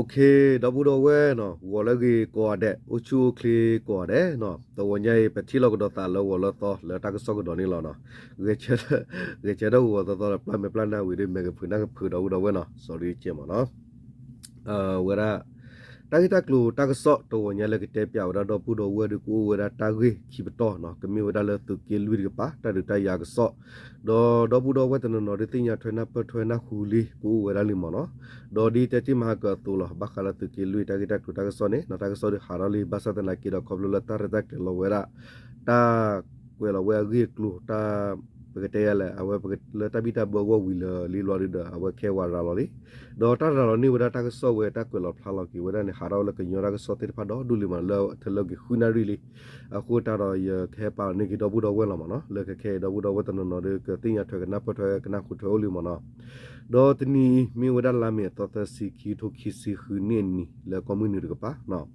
Okay, double away no, wallagi quade, uchu clee quade, no, the one yay petilo dota low wallato, let us sock donilano. Richard was the plan we didn't make a put out the winner, sorry, Chimano. Where Tagita clue, Tagasot to one yellow tape out of put over the cool with a taggy, keep it on, no, come with a to kill with the pa, Tadita so. Do double wet and another thing ya turn up to an huli, cool with a limono. Do di teti maga tulo, bakala to kill with Tagita to Tagasone, not Tagasori Harali, Basat and Akida Coblata redacted Lowera, Ta, well, aware clue, Ta. Pagkatayala, our Tabita Bogo will Lilorida, our Kewa Raloli. Daughter Raloni would attack a saw where tackle of Haloki, whether any Harala can Yoraga sorted Pado, Duliman low, Telogi Huna really, a quota or Kepa Niki Dobuda Wellamana, like a K Dobuda Watan or the thing at a Napa to a Kanakutolimana. Dotni, me with a lame, Tota Siki to Kissi Hunini, la community pa, no.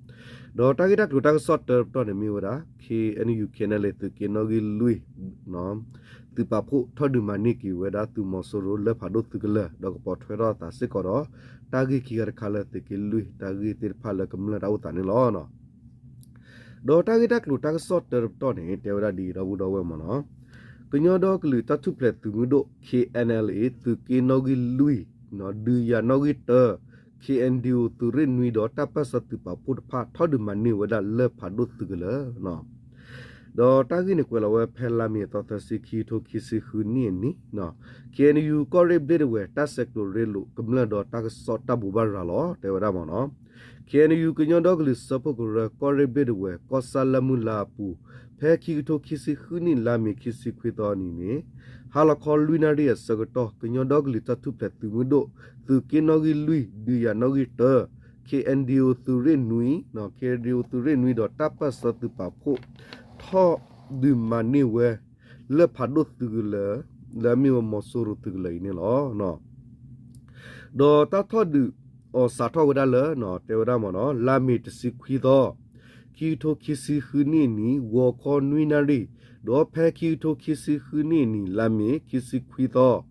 Daughter get to take a sort of Tonemiura, K and you can let the Kenogi Louis, no. Tu papu thodu maniki weda tu mosoro le phado tukle dog pothera ta sikoro tagi kiar khala tikilui tagi tir phala kamla rau tani lo no do tagi tak lu tak sot ter tone tewra di rabu do we mono kunyo do klu ta tu plet tu mudo KNLA tu kinogi lui no du ya nogi te KNDU tu rin nui do ta pa sat tu papu pha thodu mani weda le phado tukle no do tagi ni kwela we phela mi to ta sikhi to kisi khuni ni no can you correct bit we ta sector relo kamla do ta so ta bu bar lo te wada mo no can you kunyo do gli support ko correct bit we ko salamu la pu phe ki to kisi khuni la mi kisi khito ni ne hala khol luina ri sa ko to kunyo do gli ta tu plet tu mu do tu kinogi lui du ya nogi te KNDO tu re nui no KNDO tu re nui do ta pa sa tu pa pho Ho du mani we le phado tugule le mi mo suru tugule ni lo no do ta tho du o sa tho wada le no te wada mo no la mi tsi khwi do ki tho kisi khuni ni wo kho nui na ri do phe ki tho kisi khuni ni la mi kisi khwi do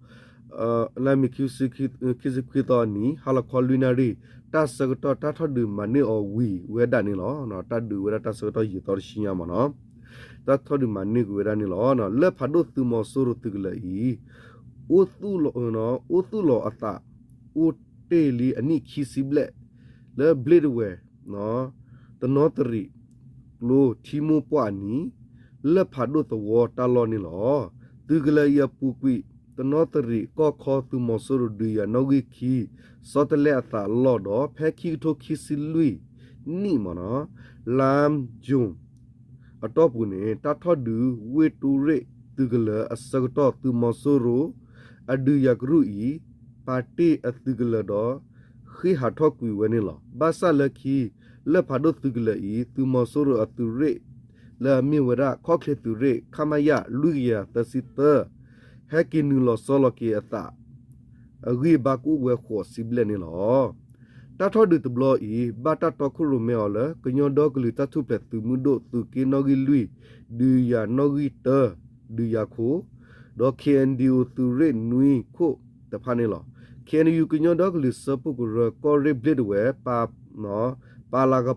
la mi kisi khwi do ni hala kho lui na ri ta sa to ta tho du mani o wi we da ni lo no ta du we ta sa to yi to shi ya mo no ta thodu mani ku ra ni lo no le phado tu mo suru tu le I o tu lo ata o te li ani khisible le blade we no the notary lo thimu pwa ni le phado to wo ta lo ni lo tu le ya pu kwi the notary ko kho tu mo suru du ya no gi khi so te le ata lo do phe khi to khisilui ni mo no lam jung a top ne ta tho du we to re tugala asagto tu mosoro adu yakru I party atugala do khi ha tho ku we ni lo basa lakhi le phado tugala I tu mosoro atu re la mi wara kho khle tu re khamaya luya tasita hakinu lo solo ki ata agi ba ku we kho sible ni lo ta tho du tblo I ba ta to khu ru me ole knyo do kli ta thu plet tu mu do tu ki no gi lui du ya no gi te du ya kho do KNDU tu re nui kho ta pha ni lo KNDU knyo do kli sapu ko ro ko re blade we pa no pa la ka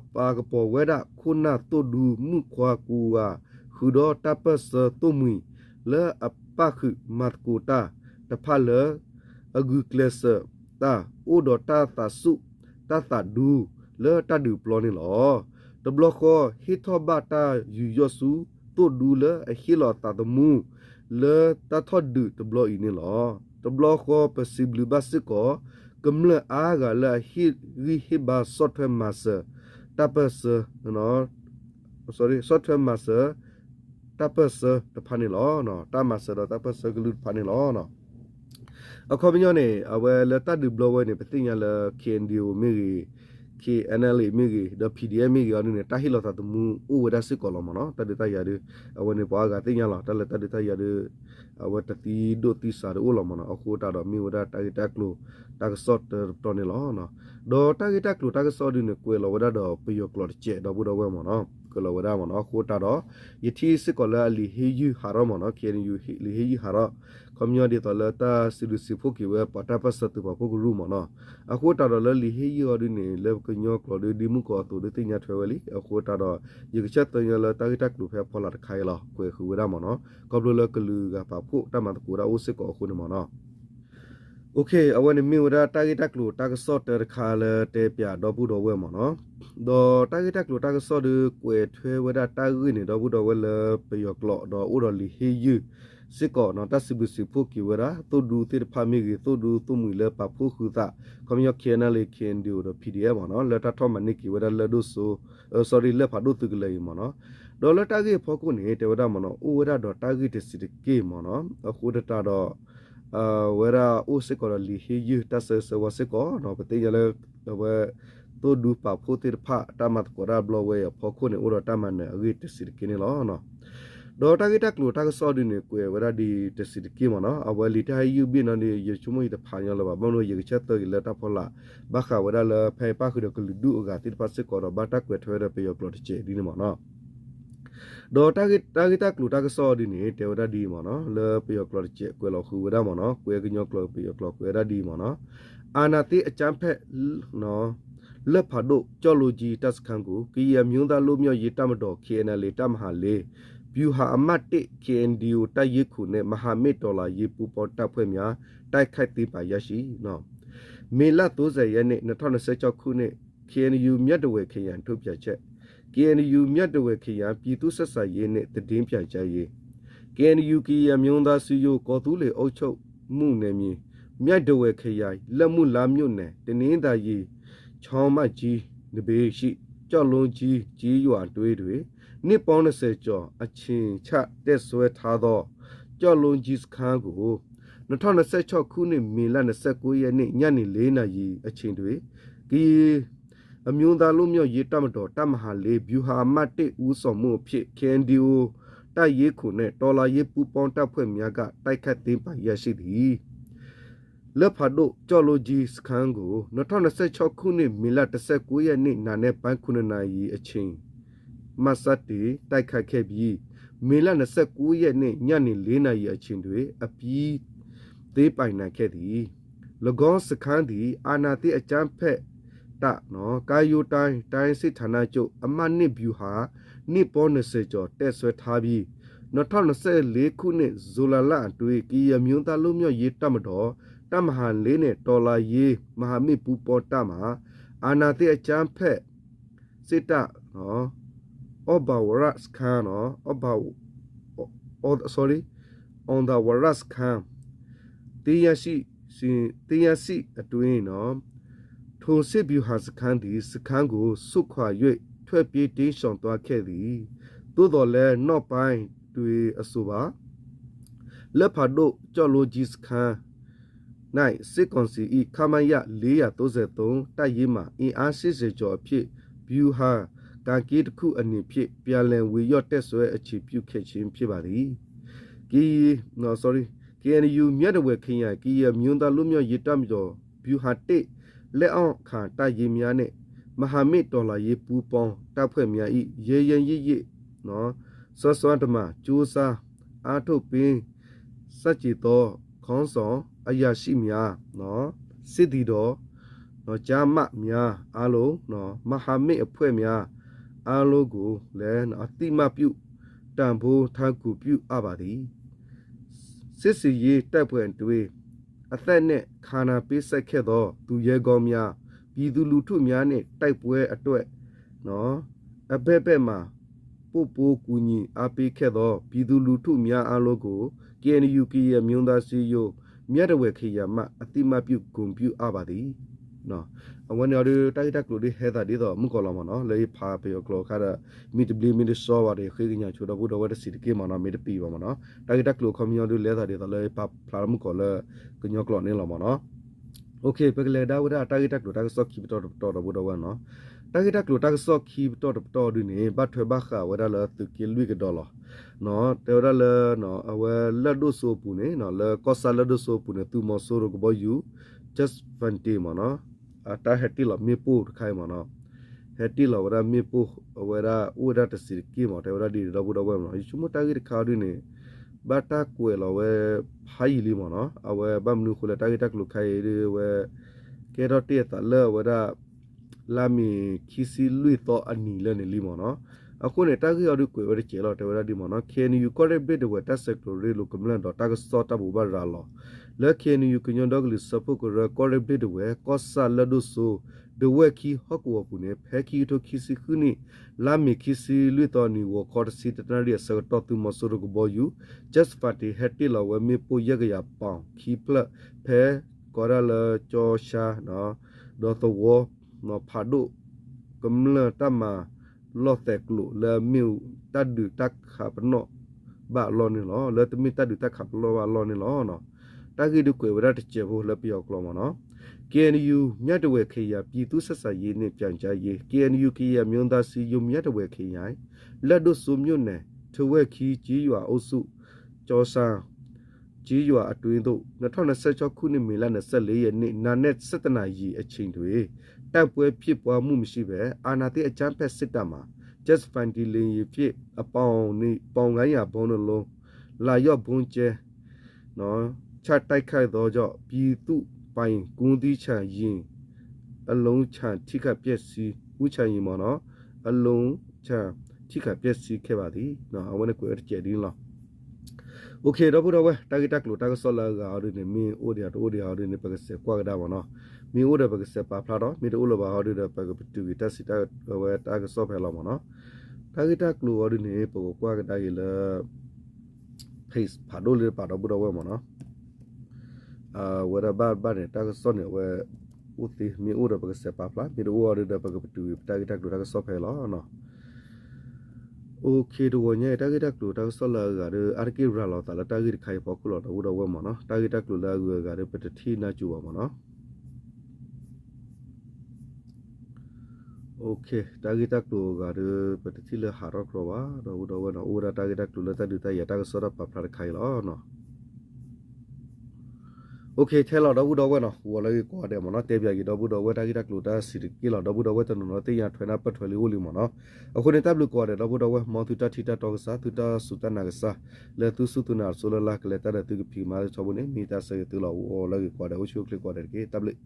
po we da khu na to du mu khwa ku wa khu do ta pa sa to mui le apa khu mat ko ta pha le agu klesa ta o do ta su ta du le ta du plo ni lo to blo kho hi tho ba ta yu yo su to du le a hi lo ta to mu le ta tho du to blo I ni lo to blo kho possible ba se ko kamle a ga le hi hi ba software master ta pa se no sorry software master ta pa se ta pha ni lo no ta master ta pa se glu pha ni lo no a ko binyo ne a we le ta du blower ne patinya le KNDO mi KNLA mi the PDM mi ga ne ta hi lo ta mu u da sit ko lo mo no ta de ta ya de a we ne pa ga tinya lo ta le ta de ta ya de a we ta ti do ti sa de u lo mo no a ko ta do mi u da ta ta klo ta ga sot to ne lo no do ta ga ta klo ta ga sot ni ne ko lo da do pi yo klo che do bu do we mo no ကလောဝရမနော်ခိုတာတော့ယတိစစ်ကလာလီဟေယူဟာရမနော် KNU လီဟေယူဟာရကွန်မြူနတီတော်လာတာစီလူစီဖိုကီဝပတာပတ်စတူပပိုကရူမနော်အခုတာတော့လီဟေယူအဒနေလေကညောကလောဒီမှုကောတူတိညာထွေဝလီအခုတာတော့ယကချက်တရလာတာတက်လူဖဲဖောလာတခိုင်လာကွေခူဝရမနော်ကဘလကလူကပါဖို့တမတကူရာဥစစ်ကောခုနမနော်โอเคအဝနမီဝဒတာဂီတက်လူတာကဆော့တခါလေတေပြတော့ဘူးတော့ဝဲမနော်ဒေါ်တာဂီတက်လူတာကဆော့ဒီကွေထွေဝဒတာဂီနေတော့ဘူးတော့ဝဲလေပယောကလော့တော့ဥတော်လီဟေယူစစ်ကောနော်တဆဘစီဖိုကီဝရာတူဒူတိဖာမီဂီတူဒူတူမီလေပဖူခူတာကွန်မြူကေနလေကင်ဒီတော့ PDF မနော်လက်တာထောမနိကီဝဒလေဒုဆို sorry လက်ဖာဒုတုကလေမနော်ဒေါ်လတာဂီဖောကုနေတေဝဒမနော်ဥဝဒတော့တာဂီတစီကေမနော်အခုတတာတော့ဝရာဥစကောလီဟီယူတဆဆဝစကောနော်ပတိရလေဝဲတိုဒူပါဖိုတိဖာတမတ်ကောရာဘလဝဲဖောခုနေဥရတမန်နေအဂိတစီကိနေလောနော်ဒေါ်တာဂီတက်လူတာကဆောဒီနေကွယ်ဝရာဒီတစီကိမနော်အဝဲလီတာယူဘီနော်ဒီယချုမီတဖာညောလဘာဘလို့ယေချက်တလတာဖောလာဘခဝရာလဖေပါခုဒကလူဒူအဂတိဖာစကောရဘာတက်ကွယ်ထွဲရပေယောကလောတချေဒီနေမနော်ဒေါ်တာဂီတက်လူတာကဆောဒီနေတေဝဒဒီမနော်လေပေယောကလောတချေကွယ်လောခူဝဒမနော်ကွယ်ကညောကလောပေယောကလောကွယ်ဒဒီမနော်အာနာတိအချမ်းဖက်နော်လက်ဖာတို့ကြော်လူကြီးတက်စခန်းကိုကီယမျိုးသားလို့မြော့ရေးတမတော် KNL တမဟာလေဗျူဟာအမတ်1 KNDO တိုက်ရခုနဲ့မဟာမိတ်ဒေါ်လာရေးပူပေါ်တပ်ဖွဲ့များတိုက်ခိုက်သေးပါရရှိနော်မေလ30ရက်နေ့2026ခုနှစ် KNU မြတ်တဝဲခရံထုတ်ပြချက် KNU မြတ်တဝဲခရံပြည်သူဆက်ဆံရေးနဲ့တည်င်းပြကြရေး KNU ကီယမျိုးသားစုယိုကော်တူးလေအုပ်ချုပ်မှုနယ်မြေမြတ်တဝဲခရံလက်မှုလာမြို့နယ်တနင်္သာရီချောင်းမကြီးနဘေးရှိကြောက်လုံးကြီးကြီးရွာတွေးတွေနှစ်ပေါင်း20ကျော်အချင်းချတက်ဆွဲထားသောကြောက်လုံးကြီးစခန်းကို2026ခုနှစ်မေလ29ရက်နေ့ညနေ4:00နာရီအချိန်တွင်ဒီအမျိုးသားလူမျိုးရေးတမတော်တမဟာလေးဗျူဟာမတ်1ဦးဆောင်မှုဖြစ် KNDO တိုက်ရေးခုနဲ့တော်လာရေးပူပေါင်းတပ်ဖွဲ့များကတိုက်ခတ်သိမ်းပိုက်ရရှိသည်လက်ဖာတို့ကြော်လိုဂျီစခန်းကို2026ခုနှစ်မေလ19ရက်နေ့နာနဲ့ပိုင်း9နာရီအချိန်မဆတ်တီတိုက်ခတ်ခဲ့ပြီးမေလ29ရက်နေ့ညနေ4နာရီအချိန်တွင်အပြီးသေးပိုင်နိုင်ခဲ့သည်၎င်းစခန်းသည်အာနာတိအကျန်းဖက်တနော်ကာယိုတိုင်းစစ်ဌာနချုပ်အမတ်နှစ်ဗျူဟာနှစ်ပေါင်း20ကျော်တက်ဆွဲထားပြီး2024ခုနှစ်ဇူလိုင်လအတွင်းကီယမျိုးသားလူမျိုးရေးတမတော်တမဟာလေးနဲ့ဒေါ်လာရေးမဟာမိတ်ပူပေါ်တမှာအာနာတိအကျန်းဖက်စစ်တနော်အဘဝရစခန်းနော်sorry on the waras khan တရားရှိအတွင်းနော်ထိုစစ်ဗျူဟာစခန်းသည်စခန်းကိုစုခွာ၍ထွက်ပြေးတင်းရှောင်သွားခဲ့သည်သို့တော်လည်းနောက်ပိုင်းတွေအဆိုပါလက်ဖာတို့ကြော်လိုကြီးစခန်း၌စစ်ကောင်စီ၏ခမရ433တိုက်ရေးမှအင်အား80ကျော်အဖြစ်ဗျူဟာကာကီတစ်ခုအနေဖြင့်ပြန်လည်ဝေရော့တက်ဆွဲအခြေပြုခဲ့ခြင်းဖြစ်ပါသည်KNU မြတ်တဝဲခင်းရကီယမြို့သားလူမျိုးရေးတမ်းကျော်ဗျူဟာ1လက်အောင်ခါတိုက်ရေးများနဲ့မဟာမိတ်ဒေါ်လာရေးပူပေါင်းတပ်ဖွဲ့များ၏ရေရင်ရစ်နော်စောစောတမကျိုးစားအားထုတ်ပင်စัจจิတော်ခေါင်းဆောင်အရာရှိများနော်စစ်တီတော်နော်ဂျာမများအားလုံးနော်မဟာမိတ်အဖွဲ့များအားလုံးကိုလည်းအတိမပြုတန်ဖိုးထားကူပြုအပ်ပါသည်စစ်စီရေးတပ်ဖွဲ့တွေအသက်နဲ့ခန္ဓာပေးဆက်ခဲ့သောသူရဲကောင်းများပြည်သူလူထုများနဲ့တိုက်ပွဲအတွက်နော်အဘက်ဘက်မှာပို့ကူညီအားပေးခဲ့သောပြည်သူလူထုများအားလုံးကို KNU ရဲ့မြို့သားစီယိုမြတ်တဝဲခရမအတိမပြုဂုံပြုအပ်ပါသည်နော်အဝန်ရတိုက်တက်လို့ဒီဟဲတာဒီတော့မကောလာမနော်လေဖာပေကလောခါရမီတဘလီမီတဆောဝါတွေခေကညာချိုတော့ဘူးတော့ဝတ်စီကေမနော်မီတပီပါမနော်တိုက်တက်လို့ခမီယဒူလဲတာဒီတော့လေဖာဖလာမကောလာကညောကလောနေလာမနော်โอเคပကလေဒါဝဒတိုက်တက်လို့တိုက်ဆော့ခီတော့ဘူးတော့ဝနော်တိုက်တက်လို့တိုက်ဆော့ခီတော့ဒီနေဘတ်ထွေဘခဝဒါလာသူကီလူကဒေါ်လာနော်တေရလာနော်အဝလဒုဆိုပူနေနော်လကောဆာလဒုဆိုပူနေသူမဆိုရကဘယူ just 20မနော်အတာဟက်တီလာမေပိုခိုင်မနော် heti la wara mi po wara ura ta sir ki mo ta wara di da bu da wa no chumu ta gi kha ri ne ba ta kwe la we phai li mo no awe bam nu khula ta gi tak lu khai ri we ke ro ti ta le wara la mi khisi lui to ani le ne li mo noအခုနေတာကြီးအရကွေဝရချေလာတဝရဒီမနော် KNU ကိုရဘစ်ဒဝတာဆက်တိုရီလိုကမလန်တော့တာကစောတာဘူဘာရာလောလဲ KNU ကညွန်ဒေါကလီစပုကိုရကိုရဘစ်ဒဝကောဆာလဒုဆိုဒဝခီဟကဝပုနေဖဲခီတိုခီစီခုနီလာမီခီစီလွီတော်နီဝကော်စီတတရီဆတော့တူမဆူရကဘောယူ just party heti la we mi po yeg ya pang khi pla phe korala cho sha no do to wo no phadu kamla tama lo tek lu le miu ta du tak kha no ba lo ni lo le tmi ta du tak kha lo ba lo ni lo no ta gi du kwe wara che bo le pyo klo mo no KNU မြတ်တဝဲခေရပြည်သူဆက်ဆံရေးနဲ့ပြန်ကြားရေး KNU ခေရမြို့သားစီယုံမြတ်တဝဲခေရိုင်းလက်တို့စုမြို့နယ်ထဝဲခီကြီးရွာအုပ်စုကျော်ဆန်းကြီးရွာအတွင်းသို့2026ခုနှစ်မေလ24ရက်နေ့နာနဲ့17နာရီအချိန်တွင်တိုက်ပွဲဖြစ်ပွားမှုမရှိဘဲအာဏာသိအကြမ်းဖက်စစ်တပ်မှ just find ဒီလင်းရဖြစ်အပေါင်းနေပေါင်900ဘုံလုံးလာရော့ဘုံကျဲနော်ချတိုက်ခိုက်သောကြောင့်ပြည်သူပိုင်ကွန်ဒီချန်ရင်အလုံးချန်ထိခပျက်စီးဥချန်ရင်မနော်အလုံးချန်ထိခပျက်စီးခဲ့ပါသည်နော်အဝနကွယ်ကျဲဒီလောโอเคတော့ဘုရားဝဲတာဂီတက်လို့တာကဆောလာကအော်ဒီနေမင်းအိုဒီယာတိုဒီယာအော်ဒီနေပကစကွာကဒါမနော်မင်းအိုဒပကစပါဖလာတော့မင်းတို့လိုပါအော်ဒီပကပတူဂီတက်စီတာဝဲတာကဆောဖဲလာမနော်တာဂီတက်လို့အော်ဒီနေပကကွာကဒါရလဖေးဖာဒိုလေပါတော့ဘုရားဝဲမနော်ဝရဘာနေတာကဆောနေဝဲဦးတီမင်းအိုဒပကစပါဖလာမင်းတို့အော်ဒီပကပတူတာဂီတက်လို့တာကဆောဖဲလာနော်โอเคတော့ညတာဂီတက်လို့တာဆောလာကရအာကိရာလောတာလာတာဂီခိုင်ပေါ့ကလို့တော့ဝဲမနော်တာဂီတက်လို့လာကရပတတိနာကျူပါမနော်โอเคတာဂီတက်လို့ကရပတတိလဟာရခရဝါတော့ဝဲနော်အိုရာတာဂီတက်လို့လာတဒူတရတာကဆောရပပလာခိုင်လောနော်โอเคแท้เราတော့ဝဲနော်ဝလာကိုတယ်မနော်တေပြကြီးတော့ဘူးတော့ဝဲတာဂီတက်လို့တာစီကီလောတော့ဘူးတော့ဝဲတနော်တေးရထွေနာပတ်ထွေလေးဦးလီမနော်အခုနေတပ်လို့ကိုတယ်တော့ဘူးတော့ဝဲမော်တူတာထီတာတော့စားတူတာစူတနာကစားလေသူစုတနာဆိုလလာကလေတာတူကပီမာချဘနေမီတာဆေတူလောဝလာကိုတယ်ဟိုချိုကလီကိုတယ်ကေတပ်လို့